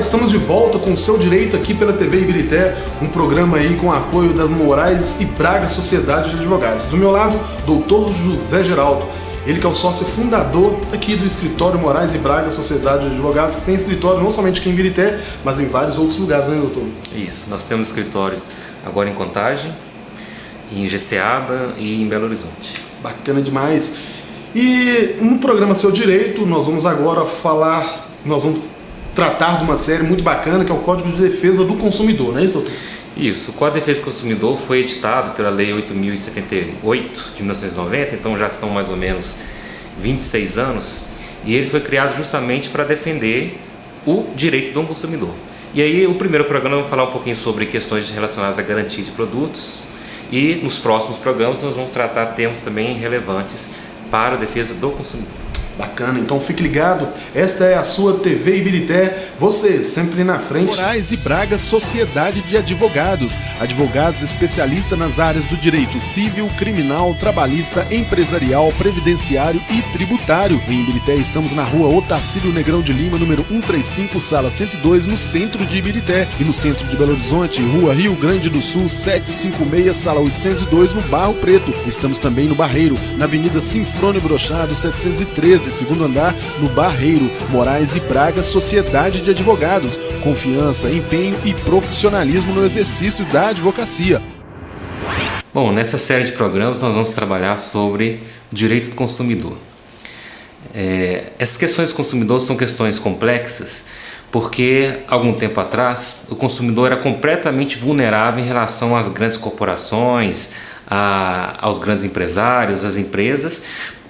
estamos de volta com o Seu Direito aqui pela TV Ibirité, um programa aí com apoio das Moraes e Braga Sociedade de Advogados. Do meu lado, Dr. José Geraldo, ele que é o sócio fundador aqui do escritório Moraes e Braga Sociedade de Advogados, que tem escritório não somente aqui em Ibirité, mas em vários outros lugares, né, doutor? Isso, nós temos escritórios agora em Contagem, em Jeceaba e em Belo Horizonte. Bacana demais. E no programa Seu Direito, nós vamos agora tratar de uma série muito bacana, que é o Código de Defesa do Consumidor, não é isso, doutor? Isso, o Código de Defesa do Consumidor foi editado pela Lei 8.078 de 1990, então já são mais ou menos 26 anos, e ele foi criado justamente para defender o direito do consumidor. E aí, o primeiro programa, vamos falar um pouquinho sobre questões relacionadas à garantia de produtos, e nos próximos programas nós vamos tratar temas também relevantes para a defesa do consumidor. Bacana, então fique ligado, esta é a sua TV Ibirité, você sempre na frente. Moraes e Braga Sociedade de Advogados, advogados especialistas nas áreas do direito civil, criminal, trabalhista, empresarial, previdenciário e tributário. Em Ibirité estamos na rua Otacílio Negrão de Lima, número 135, sala 102, no centro de Ibirité, e no centro de Belo Horizonte, rua Rio Grande do Sul, 756, sala 802, no Barro Preto. Estamos também no Barreiro, na Avenida Sinfrônio Brochado, 713, segundo andar, no Barreiro. Moraes e Braga Sociedade de Advogados, confiança, empenho e profissionalismo no exercício da advocacia. Bom, nessa série de programas nós vamos trabalhar sobre o direito do consumidor. Essas questões do consumidor são questões complexas, porque algum tempo atrás o consumidor era completamente vulnerável em relação às grandes corporações, aos grandes empresários, às empresas,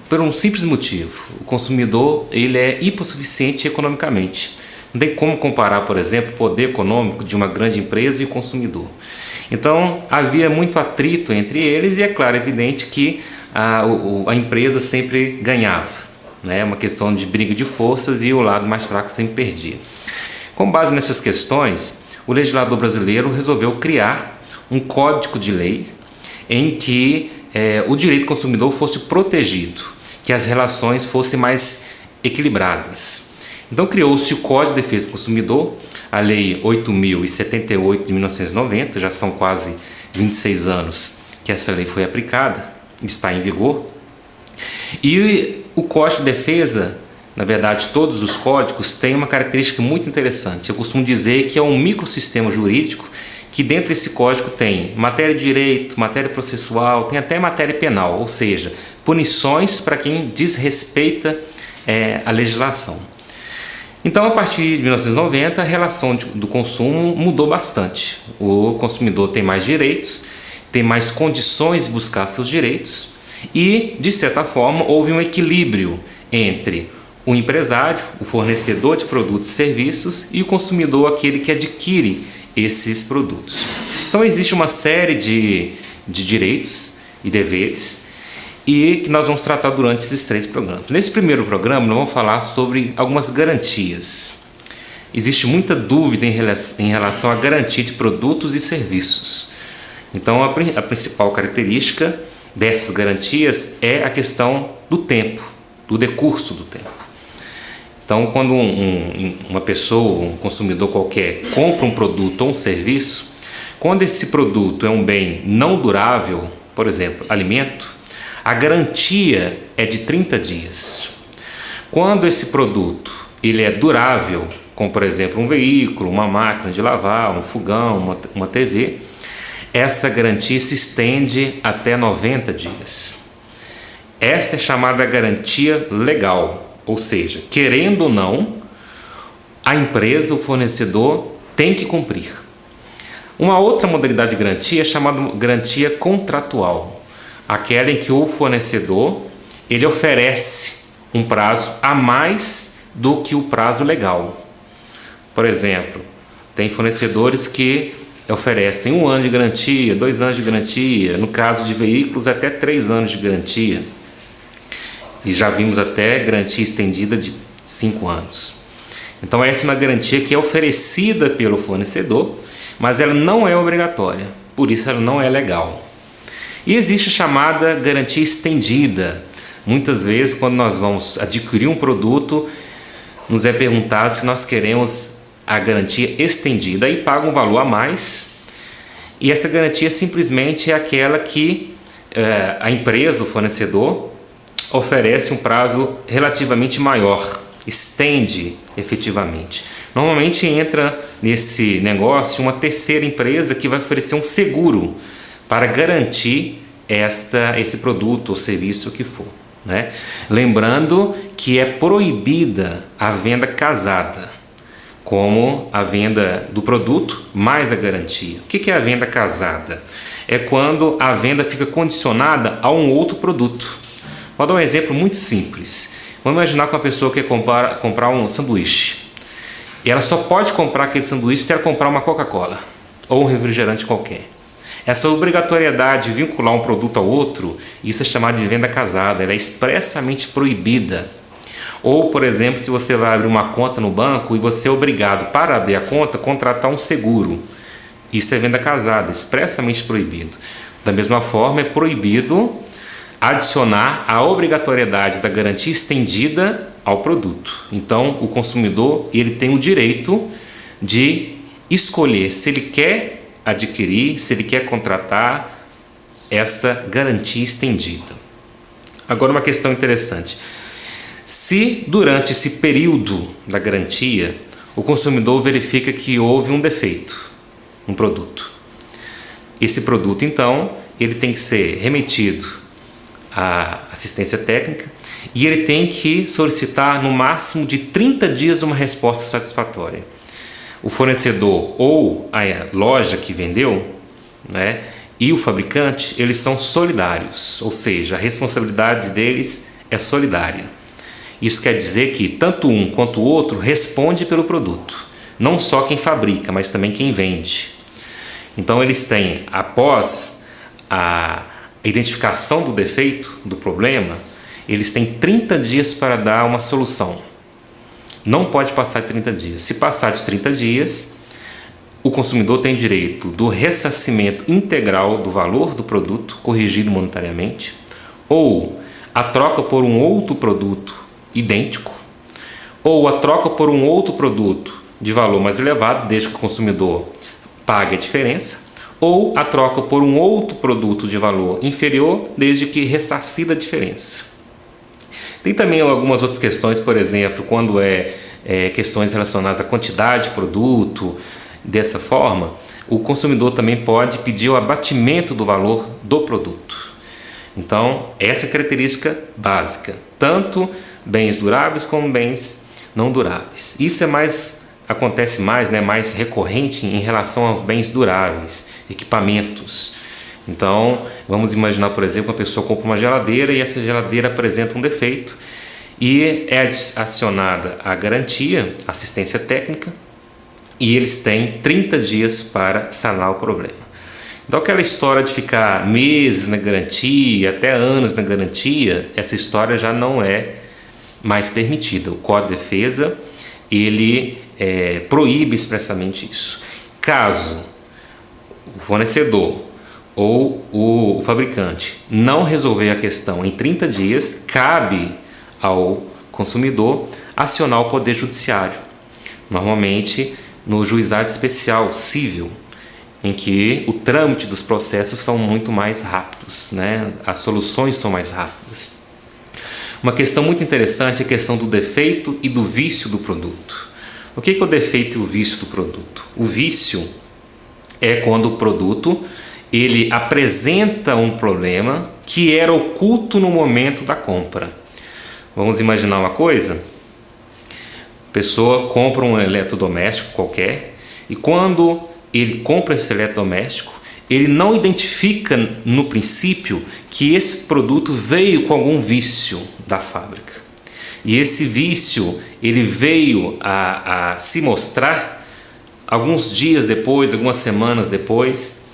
por um simples motivo: o consumidor ele é hipossuficiente economicamente. Não tem como comparar, por exemplo, o poder econômico de uma grande empresa e o consumidor. Então havia muito atrito entre eles e é claro, evidente que a empresa sempre ganhava, né? Uma questão de briga de forças e o lado mais fraco sempre perdia. Com base nessas questões, o legislador brasileiro resolveu criar um código de lei em que o direito do consumidor fosse protegido, que as relações fossem mais equilibradas. Então criou-se o Código de Defesa do Consumidor, a Lei 8.078 de 1990, já são quase 26 anos que essa lei foi aplicada, está em vigor. E o Código de Defesa, na verdade todos os códigos, têm uma característica muito interessante. Eu costumo dizer que é um microsistema jurídico que dentro desse código tem matéria de direito, matéria processual, tem até matéria penal, ou seja, punições para quem desrespeita a legislação. Então, a partir de 1990, a relação do consumo mudou bastante. O consumidor tem mais direitos, tem mais condições de buscar seus direitos e, de certa forma, houve um equilíbrio entre o empresário, o fornecedor de produtos e serviços, e o consumidor, aquele que adquire esses produtos. Então existe uma série de direitos e deveres e que nós vamos tratar durante esses 3 programas. Nesse primeiro programa nós vamos falar sobre algumas garantias. Existe muita dúvida em relação à garantia de produtos e serviços. Então a principal característica dessas garantias é a questão do tempo, do decurso do tempo. Então, quando uma pessoa, um consumidor qualquer, compra um produto ou um serviço, quando esse produto é um bem não durável, por exemplo, alimento, a garantia é de 30 dias. Quando esse produto ele é durável, como por exemplo um veículo, uma máquina de lavar, um fogão, uma TV, essa garantia se estende até 90 dias. Essa é chamada garantia legal. Ou seja, querendo ou não, a empresa, o fornecedor, tem que cumprir. Uma outra modalidade de garantia é chamada garantia contratual, aquela em que o fornecedor ele oferece um prazo a mais do que o prazo legal. Por exemplo, tem fornecedores que oferecem 1 ano de garantia, 2 anos de garantia, no caso de veículos até 3 anos de garantia. E já vimos até garantia estendida de 5 anos. Então essa é uma garantia que é oferecida pelo fornecedor, mas ela não é obrigatória, por isso ela não é legal. E existe a chamada garantia estendida. Muitas vezes, quando nós vamos adquirir um produto, nos é perguntado se nós queremos a garantia estendida e paga um valor a mais, e essa garantia simplesmente é aquela que a empresa, o fornecedor, oferece um prazo relativamente maior, estende efetivamente. Normalmente entra nesse negócio uma terceira empresa que vai oferecer um seguro para garantir esse produto ou serviço que for, né? Lembrando que é proibida a venda casada, como a venda do produto mais a garantia. O que é a venda casada? É quando a venda fica condicionada a um outro produto. Vou dar um exemplo muito simples. Vamos imaginar que uma pessoa quer comprar um sanduíche. E ela só pode comprar aquele sanduíche se ela comprar uma Coca-Cola ou um refrigerante qualquer. Essa obrigatoriedade de vincular um produto ao outro, isso é chamado de venda casada, ela é expressamente proibida. Ou, por exemplo, se você vai abrir uma conta no banco e você é obrigado, para abrir a conta, contratar um seguro. Isso é venda casada, expressamente proibido. Da mesma forma, é proibido adicionar a obrigatoriedade da garantia estendida ao produto. Então, o consumidor ele tem o direito de escolher se ele quer adquirir, se ele quer contratar esta garantia estendida. Agora, uma questão interessante. Se durante esse período da garantia o consumidor verifica que houve um defeito no produto, esse produto então ele tem que ser remetido à assistência técnica e ele tem que solicitar no máximo de 30 dias uma resposta satisfatória. O fornecedor ou a loja que vendeu, né, e o fabricante, eles são solidários, ou seja, a responsabilidade deles é solidária. Isso quer dizer que tanto um quanto o outro responde pelo produto, não só quem fabrica, mas também quem vende. Então eles têm, após a identificação do defeito, do problema, eles têm 30 dias para dar uma solução. Não pode passar de 30 dias. Se passar de 30 dias, o consumidor tem direito do ressarcimento integral do valor do produto, corrigido monetariamente, ou a troca por um outro produto idêntico, ou a troca por um outro produto de valor mais elevado, desde que o consumidor pague a diferença, ou a troca por um outro produto de valor inferior, desde que ressarcida a diferença. Tem também algumas outras questões, por exemplo, quando questões relacionadas à quantidade de produto. Dessa forma, o consumidor também pode pedir o abatimento do valor do produto. Então, essa é a característica básica, tanto bens duráveis como bens não duráveis. Isso acontece mais, mais recorrente em relação aos bens duráveis, equipamentos. Então, vamos imaginar, por exemplo, uma pessoa compra uma geladeira e essa geladeira apresenta um defeito e é acionada a garantia, assistência técnica, e eles têm 30 dias para sanar o problema. Então, aquela história de ficar meses na garantia, até anos na garantia, essa história já não é mais permitida. O Código de Defesa, ele proíbe expressamente isso. Caso o fornecedor ou o fabricante não resolver a questão em 30 dias, cabe ao consumidor acionar o Poder Judiciário, normalmente no juizado especial civil, em que o trâmite dos processos são muito mais rápidos, as soluções são mais rápidas. Uma questão muito interessante é a questão do defeito e do vício do produto. O que é o defeito e o vício do produto? O vício é quando o produto ele apresenta um problema que era oculto no momento da compra. Vamos imaginar uma coisa? A pessoa compra um eletrodoméstico qualquer e quando ele compra esse eletrodoméstico, ele não identifica no princípio que esse produto veio com algum vício da fábrica. E esse vício ele veio a se mostrar alguns dias depois, algumas semanas depois.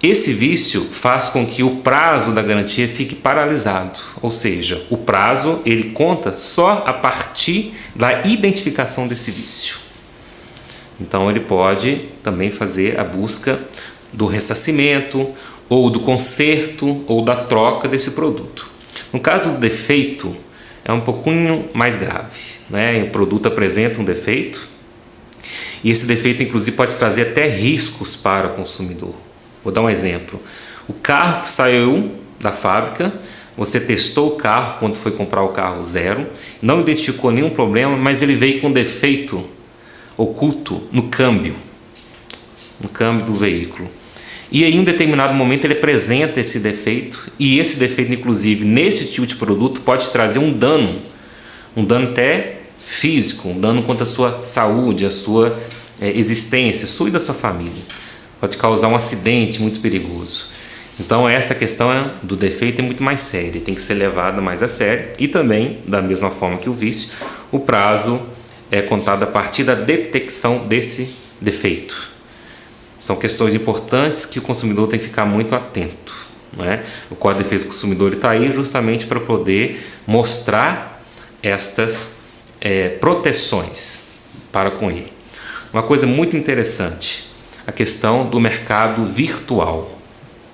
Esse vício faz com que o prazo da garantia fique paralisado, ou seja, o prazo ele conta só a partir da identificação desse vício. Então ele pode também fazer a busca do ressarcimento, ou do conserto, ou da troca desse produto. No caso do defeito, é um pouquinho mais grave, O produto apresenta um defeito E esse defeito, inclusive, pode trazer até riscos para o consumidor. Vou dar um exemplo. O carro que saiu da fábrica, você testou o carro quando foi comprar o carro zero, não identificou nenhum problema, mas ele veio com defeito oculto no câmbio do veículo. E em um determinado momento ele apresenta esse defeito, e esse defeito, inclusive, nesse tipo de produto, pode trazer um dano até físico, um dano contra a sua saúde, a sua existência, sua e da sua família. Pode causar um acidente muito perigoso. Então essa questão do defeito é muito mais séria, tem que ser levada mais a sério, e também, da mesma forma que o vício, o prazo é contado a partir da detecção desse defeito. São questões importantes que o consumidor tem que ficar muito atento, não é? O Código de Defesa do Consumidor está aí justamente para poder mostrar estas proteções para com ele. Uma coisa muito interessante, a questão do mercado virtual.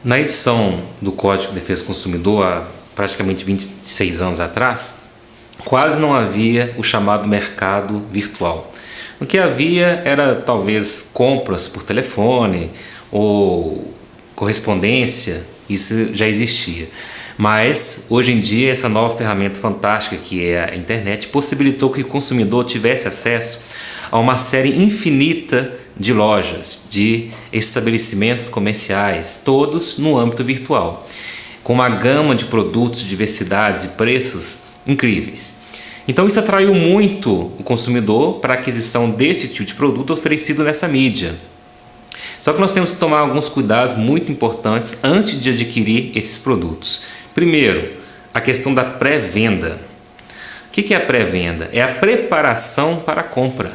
Na edição do Código de Defesa do Consumidor, há praticamente 26 anos atrás, quase não havia o chamado mercado virtual. O que havia era talvez compras por telefone ou correspondência, isso já existia. Mas hoje em dia essa nova ferramenta fantástica que é a internet possibilitou que o consumidor tivesse acesso a uma série infinita de lojas, de estabelecimentos comerciais, todos no âmbito virtual, com uma gama de produtos, diversidades e preços incríveis. Então isso atraiu muito o consumidor para a aquisição desse tipo de produto oferecido nessa mídia. Só que nós temos que tomar alguns cuidados muito importantes antes de adquirir esses produtos. Primeiro, a questão da pré-venda. O que é a pré-venda? É a preparação para a compra.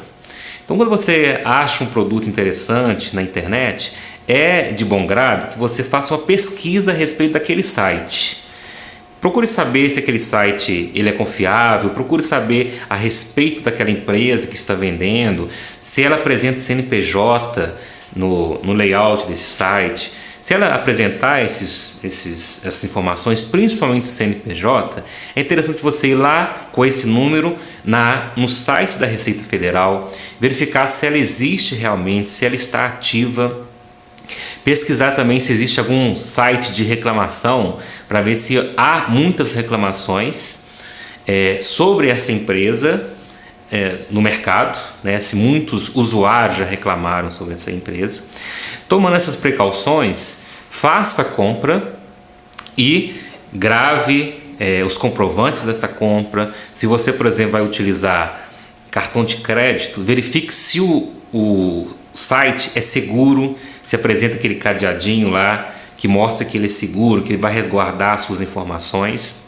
Então quando você acha um produto interessante na internet, é de bom grado que você faça uma pesquisa a respeito daquele site. Procure saber se aquele site ele é confiável, procure saber a respeito daquela empresa que está vendendo, se ela apresenta CNPJ no layout desse site. Se ela apresentar essas informações, principalmente o CNPJ, é interessante você ir lá com esse número no site da Receita Federal, verificar se ela existe realmente, se ela está ativa. Pesquisar também se existe algum site de reclamação para ver se há muitas reclamações sobre essa empresa no mercado, né? Se muitos usuários já reclamaram sobre essa empresa. Tomando essas precauções, faça a compra e grave os comprovantes dessa compra. Se você, por exemplo, vai utilizar cartão de crédito, verifique se o site é seguro, se apresenta aquele cadeadinho lá que mostra que ele é seguro, que ele vai resguardar suas informações.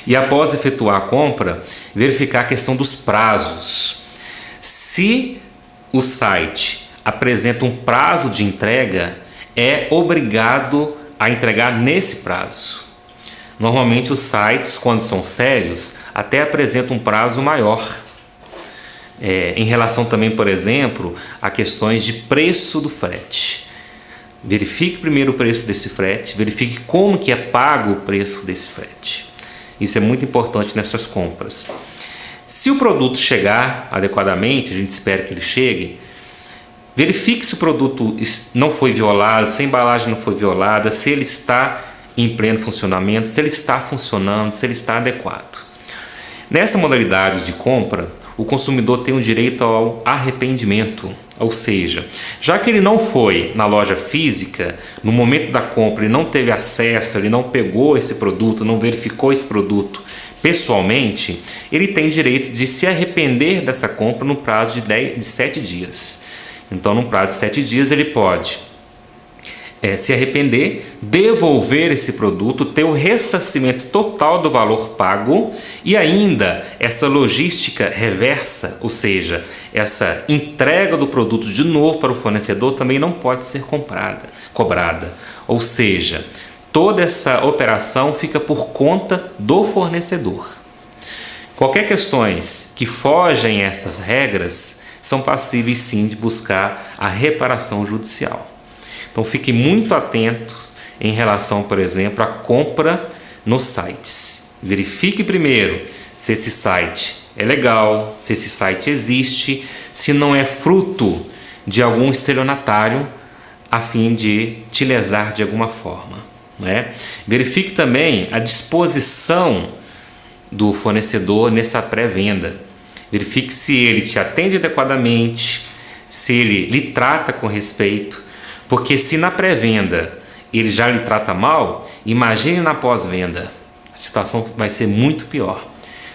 E após efetuar a compra, verificar a questão dos prazos. Se o site apresenta um prazo de entrega, é obrigado a entregar nesse prazo. Normalmente os sites, quando são sérios, até apresentam um prazo maior. Em relação também, por exemplo, a questões de preço do frete. Verifique primeiro o preço desse frete, verifique como que é pago o preço desse frete. Isso é muito importante nessas compras. Se o produto chegar adequadamente, a gente espera que ele chegue, verifique se o produto não foi violado, se a embalagem não foi violada, se ele está em pleno funcionamento, se ele está funcionando, se ele está adequado. Nessa modalidade de compra, o consumidor tem o direito ao arrependimento, ou seja, já que ele não foi na loja física, no momento da compra ele não teve acesso, ele não pegou esse produto, não verificou esse produto pessoalmente, ele tem direito de se arrepender dessa compra no prazo de 7 dias. Então, no prazo de 7 dias ele pode se arrepender, devolver esse produto, ter o ressarcimento total do valor pago e ainda essa logística reversa, ou seja, essa entrega do produto de novo para o fornecedor também não pode ser cobrada. Ou seja, toda essa operação fica por conta do fornecedor. Qualquer questões que fogem a essas regras são passíveis sim de buscar a reparação judicial. Então fiquem muito atentos em relação, por exemplo, à compra nos sites. Verifique primeiro se esse site é legal, se esse site existe, se não é fruto de algum estelionatário a fim de te lesar de alguma forma, né? Verifique também a disposição do fornecedor nessa pré-venda. Verifique se ele te atende adequadamente, se ele lhe trata com respeito, porque se na pré-venda ele já lhe trata mal, imagine na pós-venda. A situação vai ser muito pior.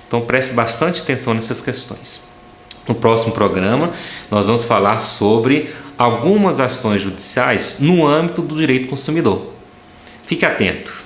Então preste bastante atenção nessas questões. No próximo programa, nós vamos falar sobre algumas ações judiciais no âmbito do direito consumidor. Fique atento.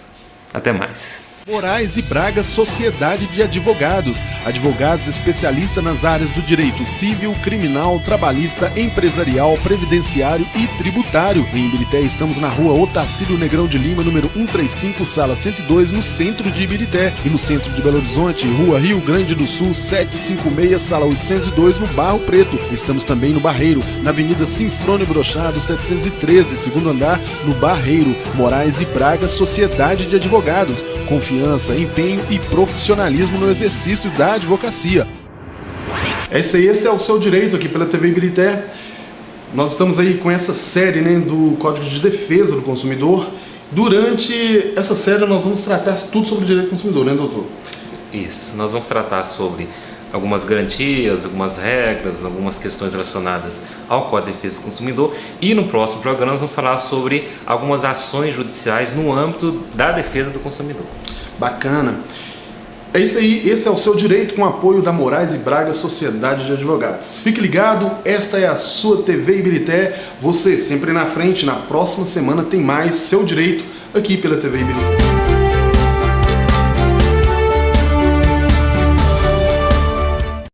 Até mais. Moraes e Braga Sociedade de Advogados. Advogados especialistas nas áreas do direito civil, criminal, trabalhista, empresarial, previdenciário e tributário. Em Ibirité estamos na rua Otacílio Negrão de Lima, número 135, sala 102, no centro de Ibirité. E no centro de Belo Horizonte, rua Rio Grande do Sul, 756, sala 802, no Barro Preto. Estamos também no Barreiro, na Avenida Sinfrônio Brochado, 713, segundo andar, no Barreiro. Moraes e Braga Sociedade de Advogados. Confiança, empenho e profissionalismo no exercício da advocacia. Esse é o Seu Direito aqui pela TV Ibirité. Nós estamos aí com essa série, né, do Código de Defesa do Consumidor. Durante essa série nós vamos tratar tudo sobre o direito do consumidor, né, doutor? Isso, nós vamos tratar sobre algumas garantias, algumas regras, algumas questões relacionadas ao Código de Defesa do Consumidor, e no próximo programa nós vamos falar sobre algumas ações judiciais no âmbito da defesa do consumidor. Bacana. É isso aí, esse é o Seu Direito com apoio da Moraes e Braga Sociedade de Advogados. Fique ligado, esta é a sua TV Ibirité, você sempre na frente. Na próxima semana tem mais Seu Direito aqui pela TV Ibirité.